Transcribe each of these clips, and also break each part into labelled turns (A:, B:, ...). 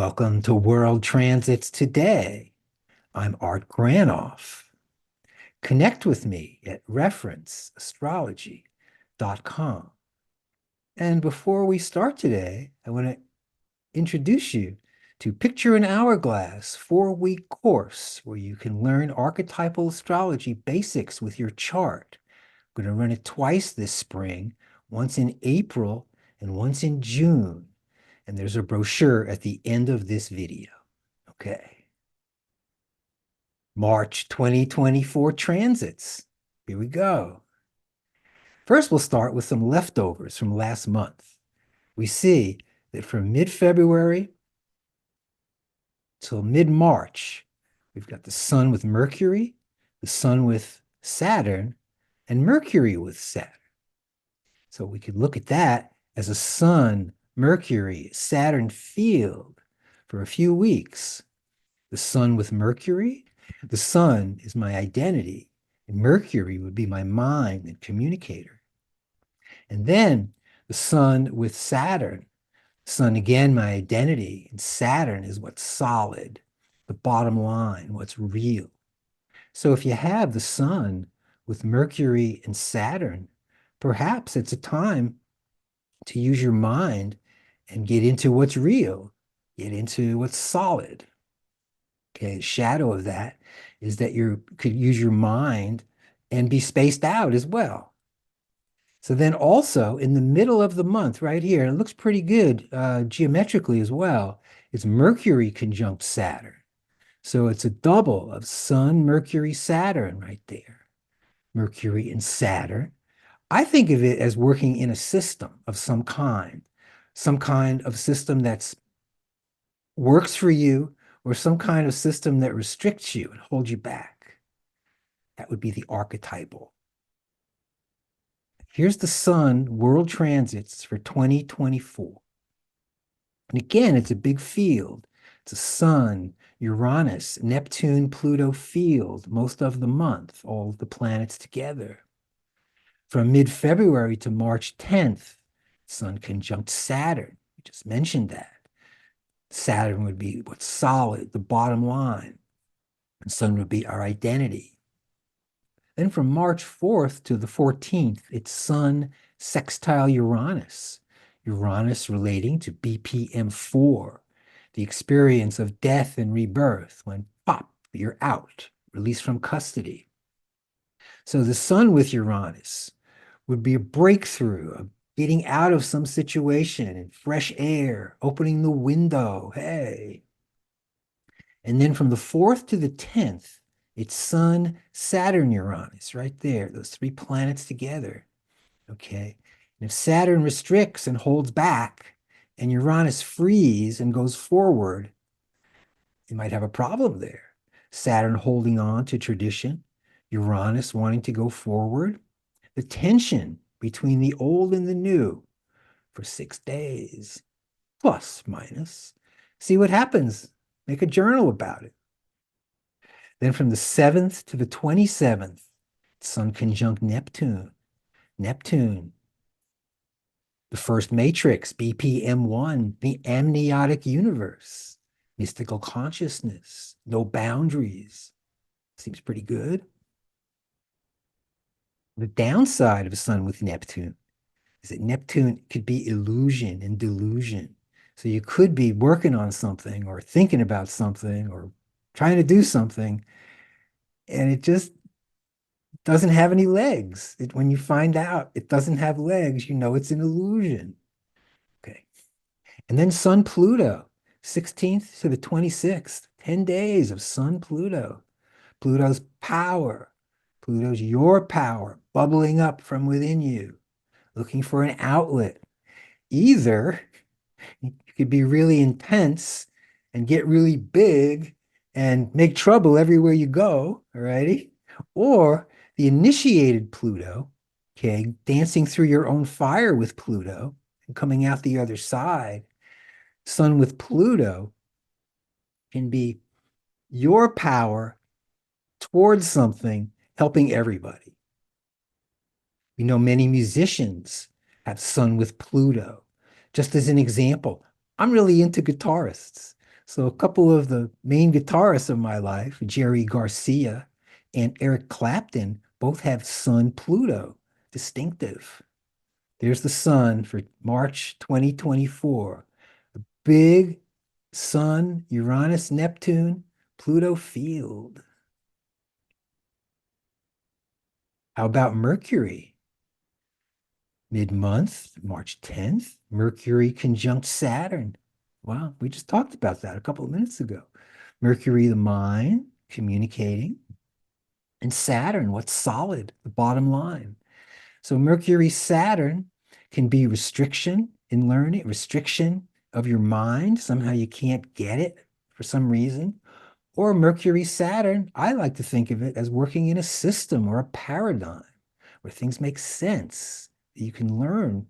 A: Welcome to World Transits Today. I'm Art Granoff. Connect with me at referenceastrology.com. And before we start today, I want to introduce you to Picture an Hourglass 4-week course where you can learn archetypal astrology basics with your chart. I'm going to run it twice this spring, once in April and once in June. And there's a brochure at the end of this video. Okay. March 2024 transits. Here we go. First, we'll start with some leftovers from last month. We see that from mid-February till mid-March, we've got the sun with Mercury, the sun with Saturn, and Mercury with Saturn. So we could look at that as a sun, Mercury, Saturn field for a few weeks. The sun with Mercury, the sun is my identity, and Mercury would be my mind and communicator. And then the sun with Saturn, sun again, my identity, and Saturn is what's solid, the bottom line, what's real. So if you have the sun with Mercury and Saturn, perhaps it's a time to use your mind and get into what's real, get into what's solid. Okay, shadow of that is that you could use your mind and be spaced out as well. So then also in the middle of the month right here, and it looks pretty good geometrically as well, it's Mercury conjunct Saturn. So it's a double of Sun, Mercury, Saturn right there. Mercury and Saturn. I think of it as working in a system of some kind of system that's works for you, or some kind of system that restricts you and holds you back. That would be the archetypal. Here's the sun world transits for 2024. And again, it's a big field. It's a sun, Uranus, Neptune, Pluto field most of the month, all the planets together. From mid-February to March 10th, sun conjunct Saturn. We just mentioned that. Saturn would be what's solid, the bottom line. And sun would be our identity. Then from March 4th to the 14th, it's sun sextile Uranus. Uranus relating to BPM4, the experience of death and rebirth when pop, you're out, released from custody. So the sun with Uranus would be a breakthrough, a getting out of some situation and fresh air, opening the window, hey. And then from the 4th to the 10th, it's Sun, Saturn, Uranus, right there, those three planets together, okay? And if Saturn restricts and holds back, and Uranus frees and goes forward, you might have a problem there. Saturn holding on to tradition, Uranus wanting to go forward, the tension between the old and the new for 6 days, plus, minus. See what happens. Make a journal about it. Then from the 7th to the 27th, Sun conjunct Neptune. Neptune, the first matrix, BPM1, the amniotic universe, mystical consciousness, no boundaries. Seems pretty good. The downside of Sun with Neptune is that Neptune could be illusion and delusion. So you could be working on something or thinking about something or trying to do something, and it just doesn't have any legs. When you find out it doesn't have legs, you know it's an illusion. Okay. And then Sun Pluto, 16th to the 26th, 10 days of Sun Pluto. Pluto's power. Pluto's your power, bubbling up from within you, looking for an outlet. Either you could be really intense and get really big and make trouble everywhere you go, all righty? Or the initiated Pluto, okay, dancing through your own fire with Pluto and coming out the other side. Sun with Pluto can be your power towards something, helping everybody. We know many musicians have Sun with Pluto. Just as an example, I'm really into guitarists. So a couple of the main guitarists of my life, Jerry Garcia and Eric Clapton, both have Sun Pluto, distinctive. There's the sun for March 2024. A big Sun, Uranus, Neptune, Pluto field. How about Mercury? Mid-month, March 10th, Mercury conjunct Saturn. Wow, we just talked about that a couple of minutes ago. Mercury, the mind, communicating, and Saturn, what's solid, the bottom line. So Mercury, Saturn can be restriction in learning, restriction of your mind. Somehow you can't get it for some reason. Or Mercury, Saturn, I like to think of it as working in a system or a paradigm where things make sense. You can learn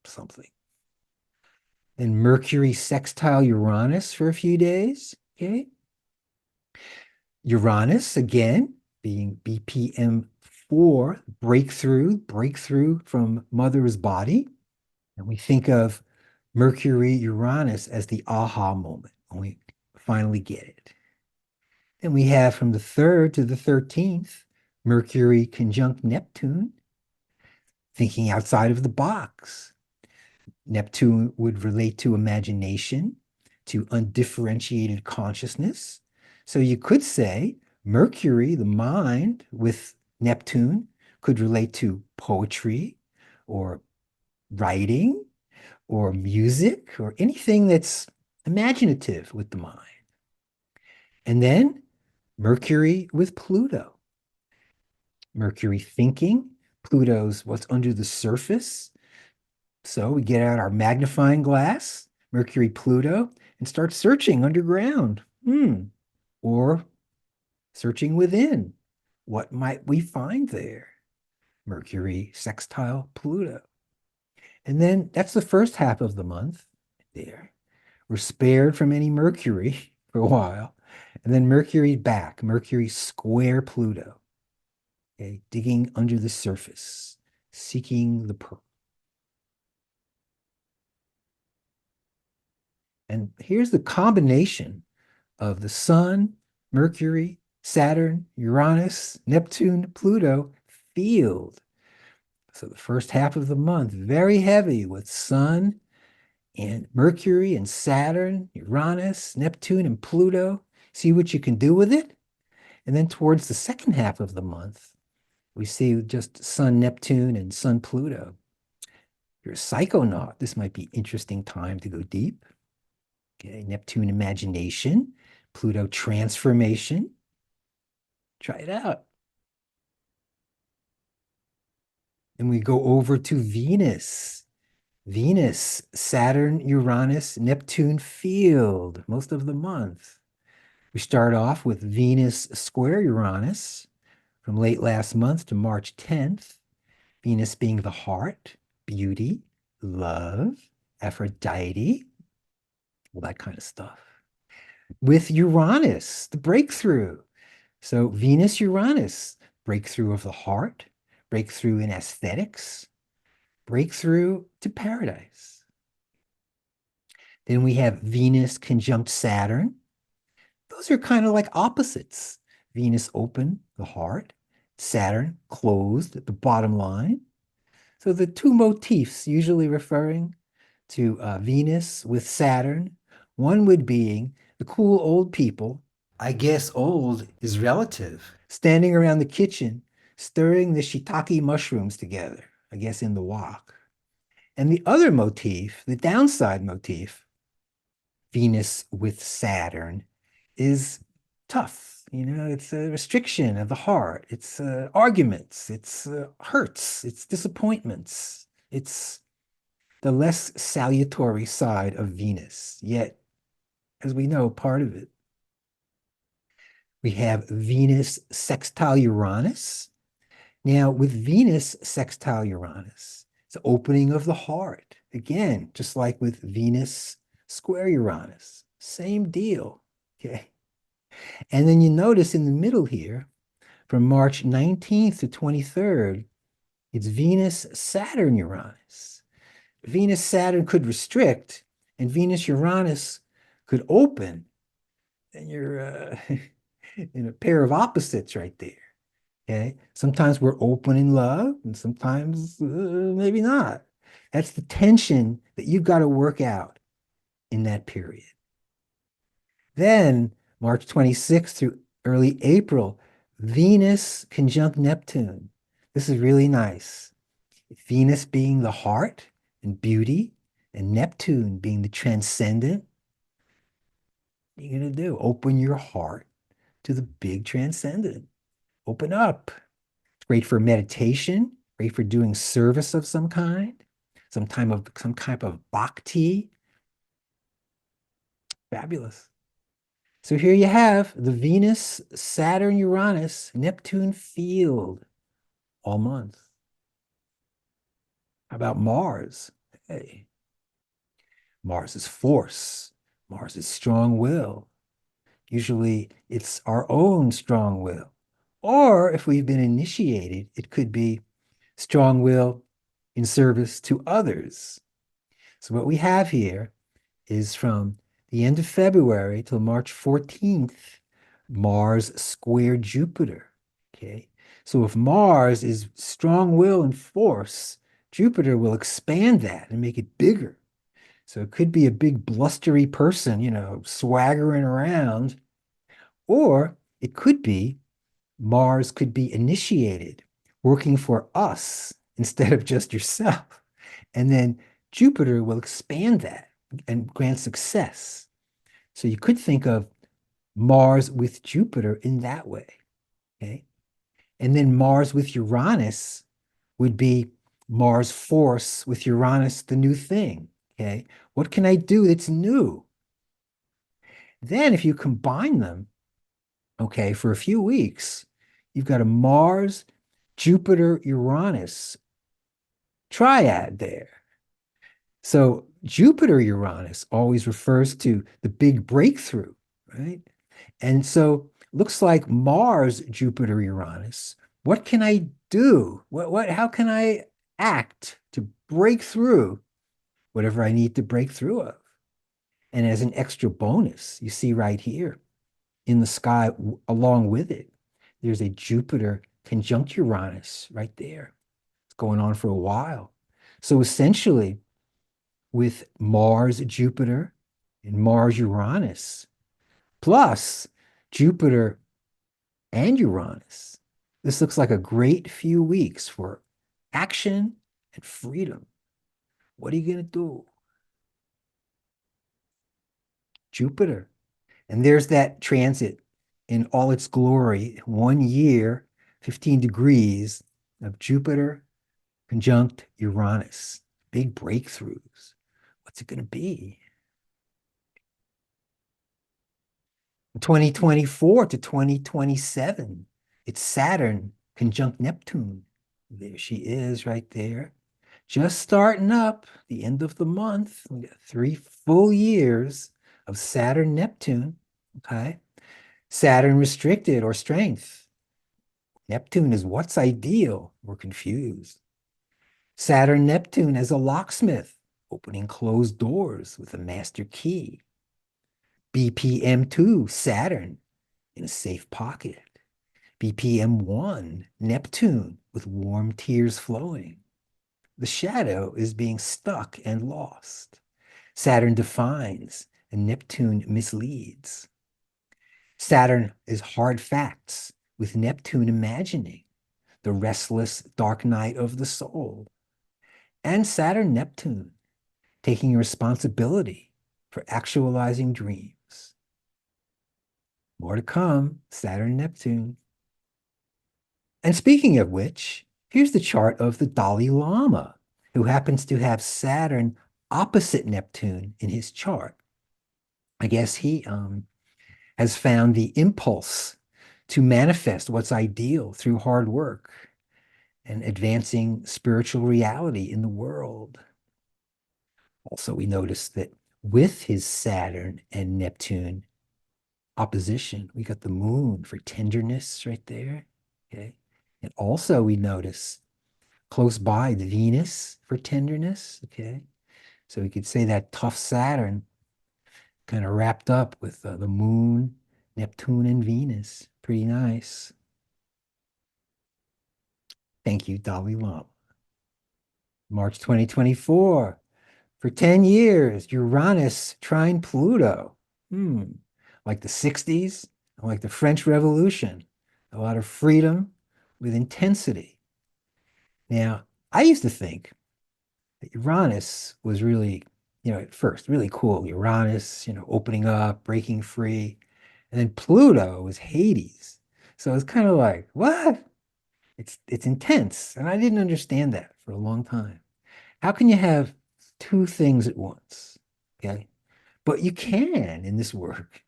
A: something. And Mercury sextile Uranus for a few days. Okay. Uranus, again, being BPM 4, breakthrough from mother's body. And we think of Mercury, Uranus as the aha moment when we finally get it. And we have from the 3rd to the 13th, Mercury conjunct Neptune, thinking outside of the box. Neptune would relate to imagination, to undifferentiated consciousness. So you could say Mercury, the mind, with Neptune could relate to poetry or writing or music or anything that's imaginative with the mind. And then Mercury with Pluto. Mercury thinking, Pluto's what's under the surface. So we get out our magnifying glass, Mercury, Pluto, and start searching underground. Or searching within. What might we find there? Mercury, sextile, Pluto. And then that's the first half of the month there. We're spared from any Mercury for a while. And then Mercury back, Mercury square Pluto. Okay, digging under the surface, seeking the pearl. And here's the combination of the Sun, Mercury, Saturn, Uranus, Neptune, Pluto field. So the first half of the month, very heavy with Sun and Mercury and Saturn, Uranus, Neptune, and Pluto. See what you can do with it. And then towards the second half of the month, we see just Sun, Neptune, and Sun, Pluto. You're a psychonaut. This might be interesting time to go deep. Okay, Neptune imagination, Pluto transformation. Try it out. And we go over to Venus. Venus, Saturn, Uranus, Neptune field, most of the month. We start off with Venus square Uranus from late last month to March 10th. Venus being the heart, beauty, love, Aphrodite, all that kind of stuff. With Uranus, the breakthrough. So Venus, Uranus, breakthrough of the heart, breakthrough in aesthetics, breakthrough to paradise. Then we have Venus conjunct Saturn. Those are kind of like opposites. Venus open, the heart, Saturn closed, the bottom line. So the two motifs usually referring to Venus with Saturn, one would be the cool old people. I guess old is relative. Standing around the kitchen, stirring the shiitake mushrooms together, I guess in the wok. And the other motif, the downside motif, Venus with Saturn, is tough. You know, it's a restriction of the heart. It's arguments. It's hurts. It's disappointments. It's the less salutary side of Venus. Yet, as we know, part of it. We have Venus sextile Uranus. Now, with Venus sextile Uranus, it's the opening of the heart. Again, just like with Venus square Uranus, same deal. Okay. And then you notice in the middle here, from March 19th to 23rd, it's Venus Saturn Uranus. Venus Saturn could restrict, and Venus Uranus could open. and you're in a pair of opposites right there. Okay. Sometimes we're open in love, and sometimes maybe not. That's the tension that you've got to work out in that period. Then, March 26th through early April, Venus conjunct Neptune. This is really nice. Venus being the heart and beauty, and Neptune being the transcendent. What are you going to do? Open your heart to the big transcendent. Open up. It's great for meditation, great for doing service of some kind, some type of bhakti. Fabulous. So here you have the Venus, Saturn, Uranus, Neptune field all month. How about Mars? Hey, Mars is force. Mars is strong will. Usually it's our own strong will. Or if we've been initiated, it could be strong will in service to others. So what we have here is from the end of February till March 14th, Mars square Jupiter. Okay. So if Mars is strong will and force, Jupiter will expand that and make it bigger. So it could be a big blustery person, swaggering around, or it could be Mars could be initiated, working for us instead of just yourself. And then Jupiter will expand that and grant success. So you could think of Mars with Jupiter in that way. Okay. And then Mars with Uranus would be Mars force with Uranus, the new thing. Okay. What can I do that's new? Then if you combine them, okay, for a few weeks, you've got a Mars, Jupiter, Uranus triad there. So Jupiter Uranus always refers to the big breakthrough, right? And so looks like Mars, Jupiter, Uranus. What can I do? How can I act to break through whatever I need to break through of? And as an extra bonus, you see right here in the sky along with it, there's a Jupiter conjunct Uranus right there. It's going on for a while. So essentially, with Mars, Jupiter, and Mars, Uranus, plus Jupiter and Uranus. This looks like a great few weeks for action and freedom. What are you going to do? Jupiter. And there's that transit in all its glory, 1 year, 15 degrees of Jupiter conjunct Uranus. Big breakthroughs. What's it going to be? 2024 to 2027, it's Saturn conjunct Neptune. There she is right there. Just starting up the end of the month. We got 3 full years of Saturn Neptune. Okay. Saturn restricted or strength. Neptune is what's ideal. We're confused. Saturn Neptune as a locksmith, opening closed doors with a master key. BPM2 Saturn in a safe pocket. BPM1 Neptune with warm tears flowing. The shadow is being stuck and lost. Saturn defines and Neptune misleads. Saturn is hard facts with Neptune imagining the restless dark night of the soul. And Saturn Neptune taking responsibility for actualizing dreams. More to come, Saturn Neptune. And speaking of which, here's the chart of the Dalai Lama, who happens to have Saturn opposite Neptune in his chart. I guess he has found the impulse to manifest what's ideal through hard work and advancing spiritual reality in the world. Also, we notice that with his Saturn and Neptune opposition, we got the moon for tenderness right there. Okay. And also we notice close by the Venus for tenderness. Okay. So we could say that tough Saturn kind of wrapped up with the moon Neptune and Venus. Pretty nice. Thank you, Dalai Lama. March 2024. For 10 years, Uranus trine Pluto. Hmm. Like the 60s, like the French Revolution. A lot of freedom with intensity. Now, I used to think that Uranus was really, at first, really cool. Uranus, opening up, breaking free. And then Pluto was Hades. So it's kind of like, what? It's intense. And I didn't understand that for a long time. How can you have two things at once? Okay. But you can in this work.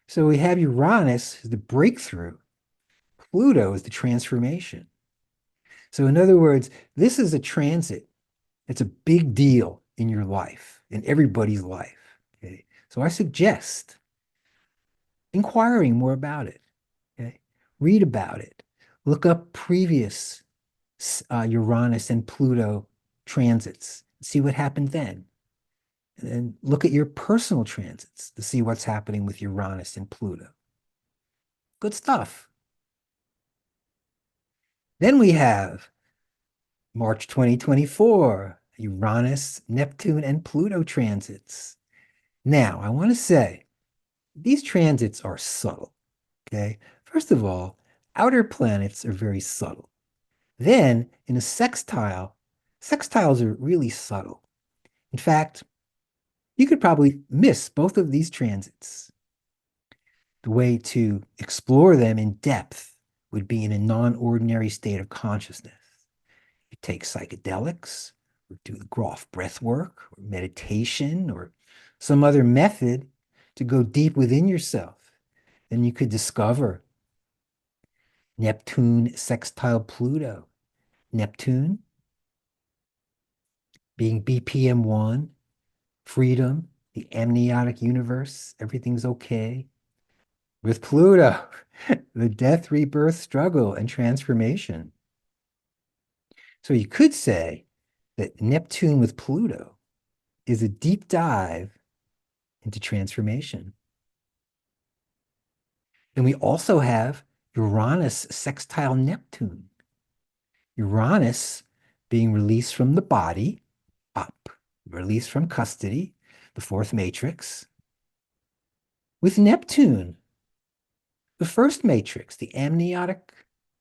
A: So we have Uranus as the breakthrough, Pluto is the transformation. So, in other words, this is a transit. It's a big deal in your life, in everybody's life. Okay. So, I suggest inquiring more about it. Okay. Read about it. Look up previous Uranus and Pluto transits. See what happened then. And then look at your personal transits to see what's happening with Uranus and Pluto. Good stuff. Then we have March 2024, Uranus, Neptune, and Pluto transits. Now, I want to say these transits are subtle. Okay. First of all, outer planets are very subtle. Then, in a sextile, sextiles are really subtle. In fact, you could probably miss both of these transits. The way to explore them in depth would be in a non ordinary state of consciousness. You take psychedelics, or do the Grof breath work, or meditation, or some other method to go deep within yourself. Then you could discover Neptune sextile Pluto. Neptune being BPM1, freedom, the amniotic universe, everything's okay. With Pluto, the death, rebirth, struggle, and transformation. So you could say that Neptune with Pluto is a deep dive into transformation. And we also have Uranus sextile Neptune. Uranus being released from the body, up, released from custody, the fourth matrix, with Neptune, the first matrix, the amniotic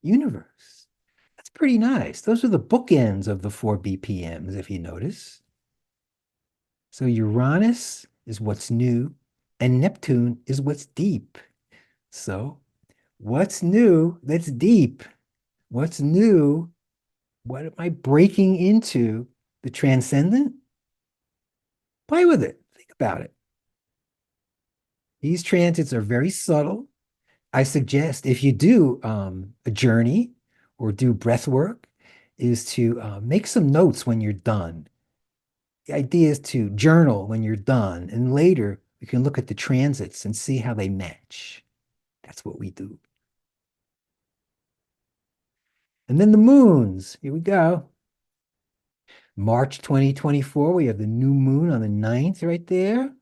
A: universe. That's pretty nice. Those are the bookends of the four BPMs, if you notice. So Uranus is what's new, and Neptune is what's deep. So, what's new that's deep? What's new? What am I breaking into? The transcendent? Play with it. Think about it. These transits are very subtle. I suggest if you do a journey or do breath work, is to make some notes when you're done. The idea is to journal when you're done, and later you can look at the transits and see how they match. That's what we do. And then the moons. Here we go. March 2024, we have the new moon on the 9th right there.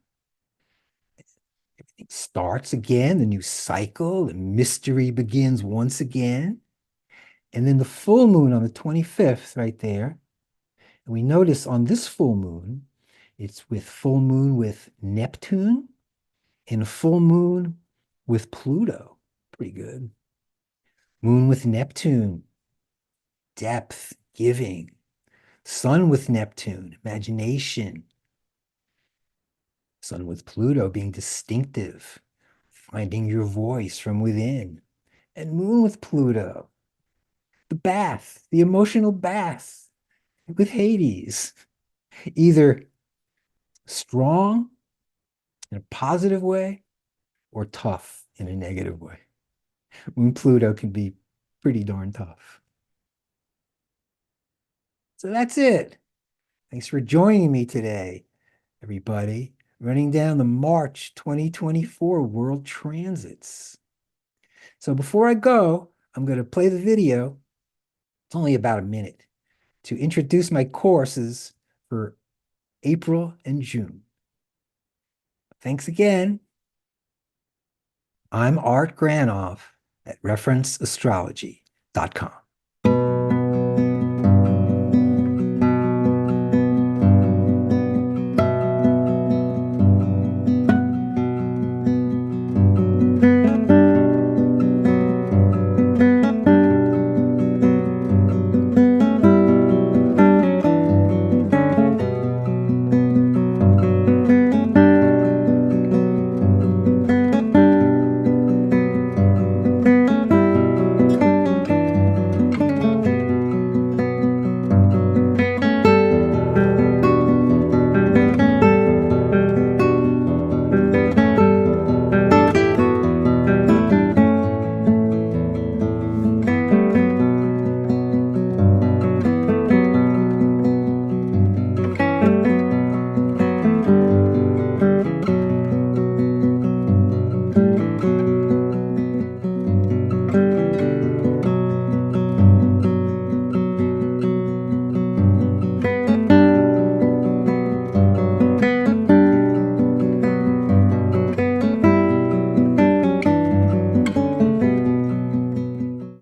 A: Everything starts again, the new cycle, the mystery begins once again. And then the full moon on the 25th right there. And we notice on this full moon, it's with full moon with Neptune and a full moon with Pluto. Pretty good. Moon with Neptune, depth, giving. Sun with Neptune, imagination. Sun with Pluto being distinctive, finding your voice from within. And Moon with Pluto, the bath, the emotional bath with Hades. Either strong in a positive way or tough in a negative way. Moon Pluto can be pretty darn tough. So that's it. Thanks for joining me today, everybody. Running down the March 2024 World Transits. So before I go, I'm going to play the video. It's only about a minute to introduce my courses for April and June. Thanks again. I'm Art Granoff at referenceastrology.com.